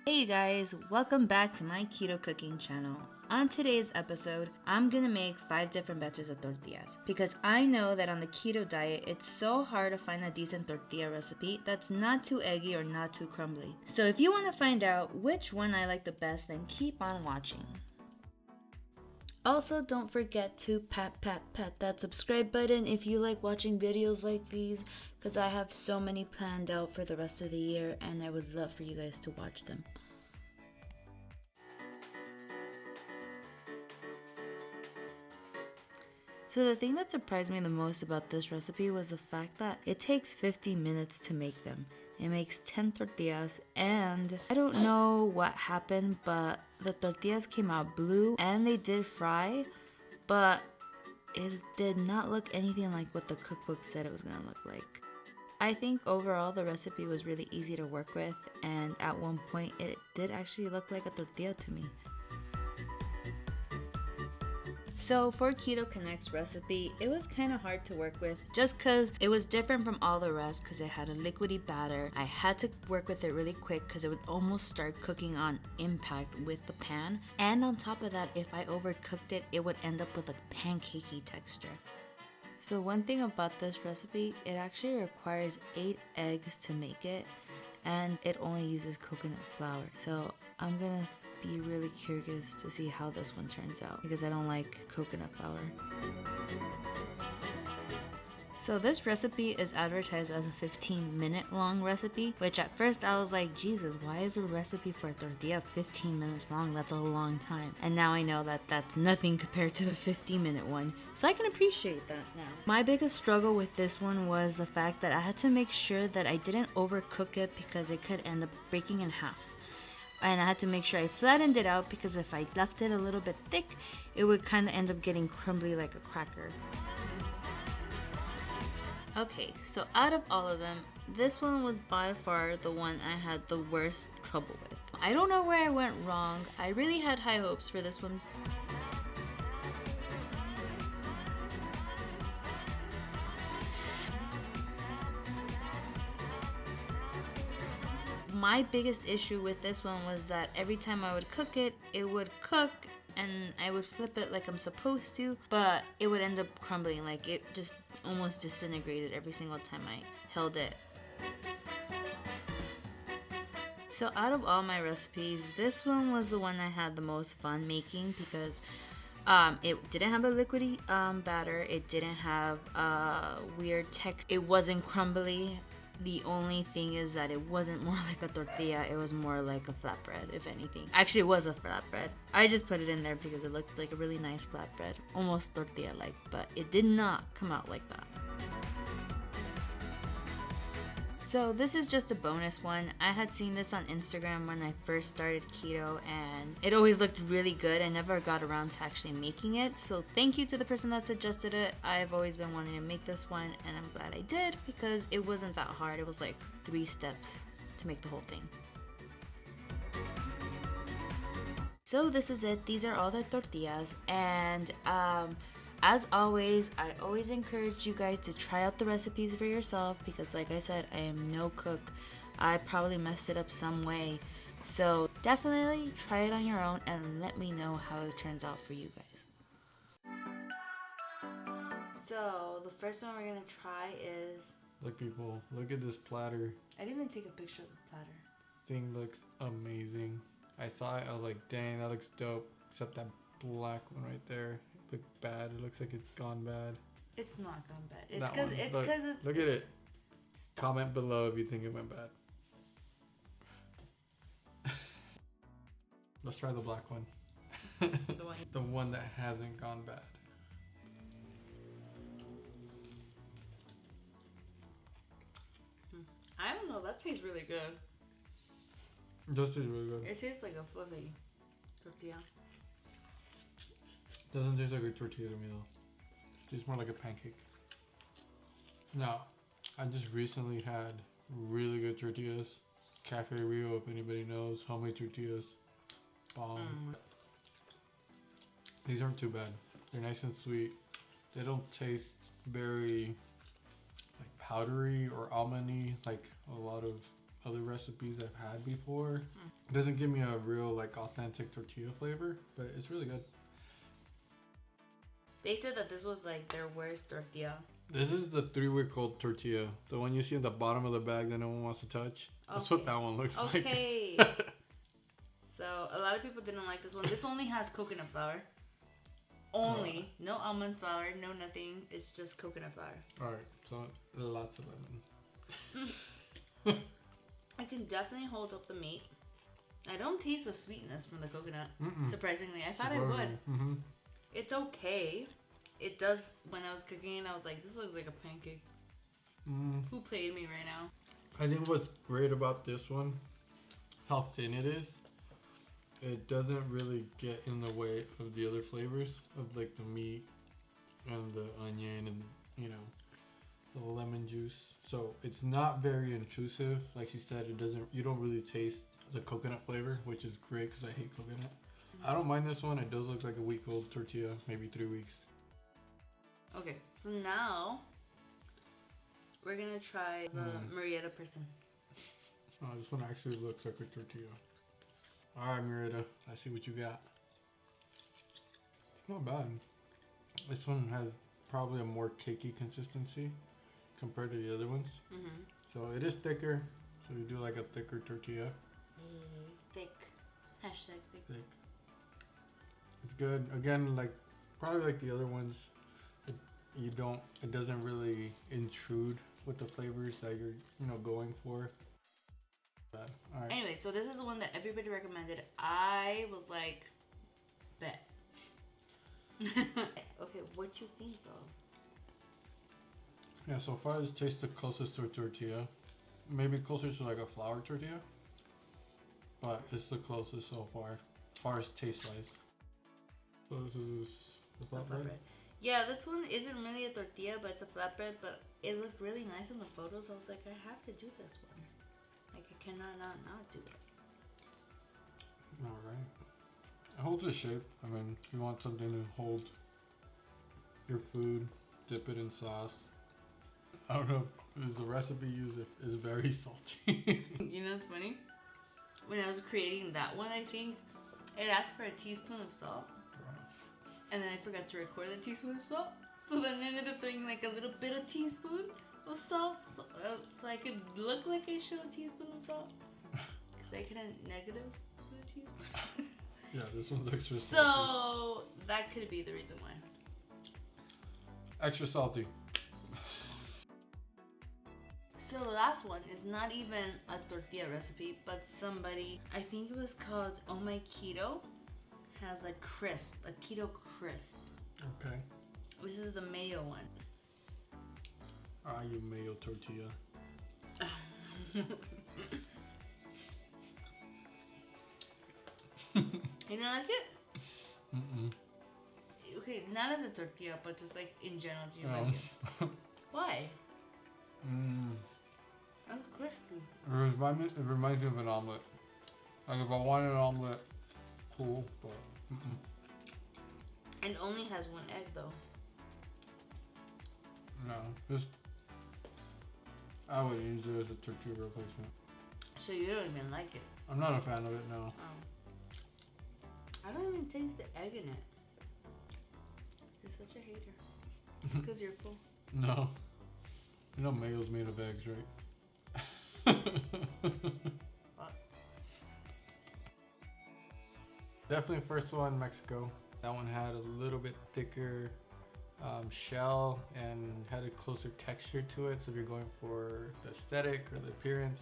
Hey guys, welcome back to my keto cooking channel. On today's episode, I'm gonna make 5 different batches of tortillas because I know that on the keto diet, it's so hard to find a decent tortilla recipe that's not too eggy or not too crumbly. So if you want to find out which one I like the best, then keep on watching. Also, don't forget to pat that subscribe button if you like watching videos like these, because I have so many planned out for the rest of the year and I would love for you guys to watch them. So the thing that surprised me the most about this recipe was the fact that it takes 50 minutes to make them. It makes 10 tortillas, and I don't know what happened, but the tortillas came out blue and they did fry, but it did not look anything like what the cookbook said it was gonna look like. I think overall the recipe was really easy to work with, and at one point it did actually look like a tortilla to me. So for Keto Connect's recipe, it was kind of hard to work with just because it was different from all the rest because it had a liquidy batter. I had to work with it really quick because it would almost start cooking on impact with the pan. And on top of that, if I overcooked it, it would end up with a pancakey texture. So one thing about this recipe, it actually requires 8 eggs to make it, and it only uses coconut flour. So I'm gonna be really curious to see how this one turns out because I don't like coconut flour. So this recipe is advertised as a 15-minute long recipe, which at first I was like, Jesus, why is a recipe for a tortilla 15 minutes long? That's a long time. And now I know that that's nothing compared to the 50-minute one, so I can appreciate that now. My biggest struggle with this one was the fact that I had to make sure that I didn't overcook it because it could end up breaking in half. And I had to make sure I flattened it out because if I left it a little bit thick, it would kind of end up getting crumbly like a cracker. Okay, so out of all of them, this one was by far the one I had the worst trouble with. I don't know where I went wrong. I really had high hopes for this one. My biggest issue with this one was that every time I would cook it, it would cook and I would flip it like I'm supposed to, but it would end up crumbling. Like it just almost disintegrated every single time I held it. So out of all my recipes, this one was the one I had the most fun making because it didn't have a liquidy batter. It didn't have a weird texture. It wasn't crumbly. The only thing is that it wasn't more like a tortilla, it was more like a flatbread, if anything. Actually, it was a flatbread. I just put it in there because it looked like a really nice flatbread, almost tortilla-like, but it did not come out like that. So this is just a bonus one. I had seen this on Instagram when I first started keto and it always looked really good. I never got around to actually making it. So thank you to the person that suggested it. I've always been wanting to make this one and I'm glad I did because it wasn't that hard. It was like 3 steps to make the whole thing. So this is it. These are all the tortillas, and as always, I always encourage you guys to try out the recipes for yourself because like I said, I am no cook. I probably messed it up some way. So definitely try it on your own and let me know how it turns out for you guys. So the first one we're gonna try is... Look people, look at this platter. I didn't even take a picture of the platter. This thing looks amazing. I saw it, I was like, dang, that looks dope. Except that black one right there. Look bad. It looks like it's gone bad. It's not gone bad. It's because it's... Look at it. Comment below if you think it went bad. Let's try the black one. The one that hasn't gone bad. I don't know. That tastes really good. This is really good. It tastes like a fluffy tortilla. Doesn't taste like a tortilla to me though. It tastes more like a pancake. No, I just recently had really good tortillas. Cafe Rio, if anybody knows, homemade tortillas. Bomb. These aren't too bad. They're nice and sweet. They don't taste very like powdery or almondy like a lot of other recipes I've had before. It doesn't give me a real like authentic tortilla flavor, but it's really good. They said that this was like their worst tortilla. This is the 3-week-old tortilla. The one you see at the bottom of the bag that no one wants to touch. That's what that one looks like. Okay. So a lot of people didn't like this one. This only has coconut flour. Only. No almond flour, no nothing. It's just coconut flour. Alright, so lots of lemon. I can definitely hold up the meat. I don't taste the sweetness from the coconut. Surprisingly. I thought I would. It's okay. It does, when I was cooking it, I was like, this looks like a pancake. Who played me right now? I think what's great about this one, how thin it is. It doesn't really get in the way of the other flavors of like the meat and the onion and, you know, the lemon juice. So it's not very intrusive. Like she said, it doesn't, you don't really taste the coconut flavor, which is great because I hate coconut. I don't mind this one. It does look like a week-old tortilla, maybe 3 weeks. Okay, so now we're gonna try the Marietta person. Oh, this one actually looks like a tortilla. Alright, Marietta, I see what you got. Not bad. This one has probably a more cakey consistency compared to the other ones. So it is thicker, so you do like a thicker tortilla. Thick. Hashtag thick. Thick. It's good. Again, like probably like the other ones, it doesn't really intrude with the flavors that you're, you know, going for. But, all right. Anyway, so this is the one that everybody recommended. I was like, bet. Okay, what you think though? Yeah, so far this tastes the closest to a tortilla. Maybe closer to like a flour tortilla. But it's the closest so far, as far as taste-wise. So this is the flatbread? Yeah, this one isn't really a tortilla, but it's a flatbread. But it looked really nice in the photos. I was like, I have to do this one. Like, I cannot not do it. Alright. It holds the shape. I mean, if you want something to hold your food, dip it in sauce. I don't know, because the recipe used is very salty. You know what's funny? When I was creating that one, I think it asked for a teaspoon of salt. And then I forgot to record the teaspoon of salt. So then I ended up throwing like a little bit of teaspoon of salt. So I could look like I showed a teaspoon of salt. Because I couldn't negative the teaspoon. Yeah, this one's extra salty. So that could be the reason why. Extra salty. So the last one is not even a tortilla recipe, but somebody, I think it was called Oh My Keto, has a crisp, a keto crisp. Okay. This is the mayo one. Ah, you mayo tortilla. You don't like it? Okay, not as a tortilla, but just like in general, do you like it? Why? That's crispy. It reminds me of an omelet. Like if I wanted an omelet, cool, but And only has one egg though. No, just I would use it as a tortilla replacement. So you don't even like it? I'm not a fan of it, no. I don't even taste the egg in it. You're such a hater. Because you're full. No. You know mayo's made of eggs, right? Definitely first one, Mexico. That one had a little bit thicker shell and had a closer texture to it. So if you're going for the aesthetic or the appearance,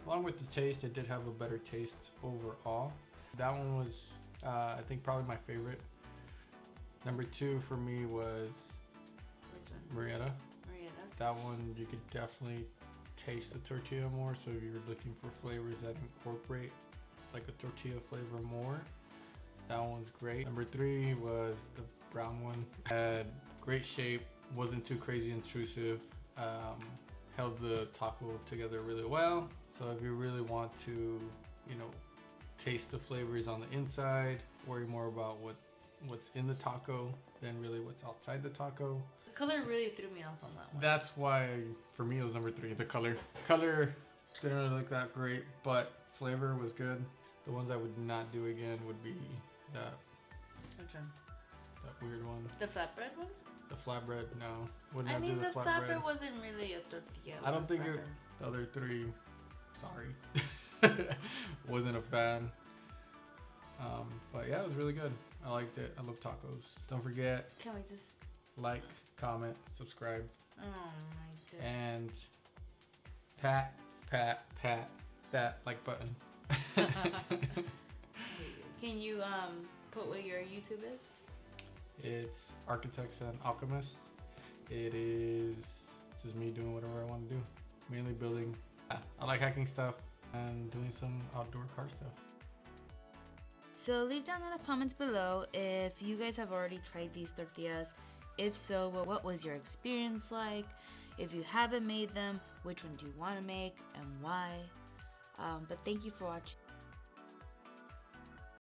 along with the taste, it did have a better taste overall. That one was, I think, probably my favorite. Number 2 for me was Marietta. That one you could definitely taste the tortilla more. So if you're looking for flavors that incorporate like a tortilla flavor more, that one's great. Number 3 was the brown one. Had great shape, wasn't too crazy intrusive, held the taco together really well. So if you really want to, you know, taste the flavors on the inside, worry more about what's in the taco than really what's outside the taco. The color really threw me off on that one. That's why for me it was number 3, the color. Color Didn't really look that great, but flavor was good. The ones I would not do again would be that. Which one? That weird one. The flatbread one? The flatbread, no. Would I not mean, do the the flatbread. flatbread wasn't really a tortilla. I don't think it. the other three, sorry, wasn't a fan. But yeah, it was really good. I liked it. I love tacos. Don't forget, Can we just? like, comment, subscribe, Oh my goodness. and pat that like button. Can you put what your YouTube is? It's Architects and Alchemists. It is just me doing whatever I want to do. Mainly building. I like hacking stuff and doing some outdoor car stuff. So leave down in the comments below if you guys have already tried these tortillas. If so, well, what was your experience like? If you haven't made them, which one do you want to make and why? But thank you for watching.